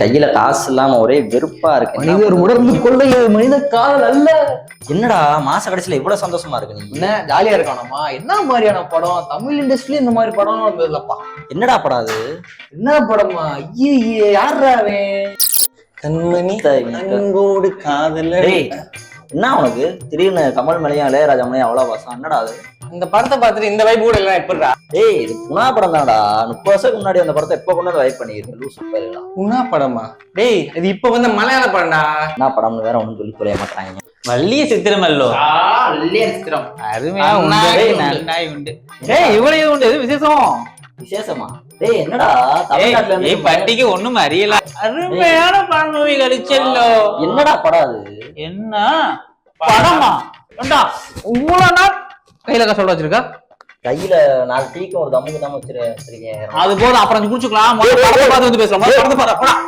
கையில காசு இல்லாம ஒரே வெறுப்பா இருக்கு. மனிதர் உணர்ந்து கொள்ள மனித காதல் அல்ல. என்னடா மாச கடைசியில இவ்வளவு சந்தோஷமா இருக்கு? நீ என்ன ஜாலியா இருக்கானம்மா? என்ன மாதிரியான படம்? தமிழ் இண்டஸ்ட்ரியில இந்த மாதிரி படம் வந்ததுலப்பா. என்னடா படம் அது? என்ன படமா? ஐயே யாரா அவன்? கண்மணி அன்போடு காதல். என்ன உனக்கு திடீர்னு கமல் மலையும் இளையராஜா மலையும் அவ்வளவு வாசம்? என்னடா அது? இந்த படத்தை பார்த்துட்டு இந்த வைப் கூட எல்லாம் எப்படிடா? இது புனா படம் தான்டா. 30 வருஷத்துக்கு முன்னாடி அந்த படத்தை எப்ப கொண்டு வைப் பண்ணிருக்கேன். லூசு பேருடா. புனா படமா? டேய் இது இப்ப வந்து மலையாள படம்டா. என்ன படம்னு வேற ஒண்ணும் சொல்லி தொலைய மாட்டாங்க. வள்ளிய சித்திரமல்லோ. வள்ளிய சித்திரம். அருமையா உண்டு. டேய் இவ்வளவு உண்டு. எது விசேஷம்? விசேஷமா? டேய் என்னடா தமிழ்நாட்டுல இருந்து பண்டிகை ஒண்ணும் அறியல. அருமையான படம் கழிச்சல்லோ. என்னடா படம் அது? என்ன படமா? இவ்வளவு நாள் கையில காசோட வச்சிருக்கா? கையில 4 டீக்கும் ஒரு தம்முக்கு தான் வச்சிருக்கேன். அது போதும், அப்புறம் குடிச்சுக்கலாம். பார்த்து வந்து பேசலாம்.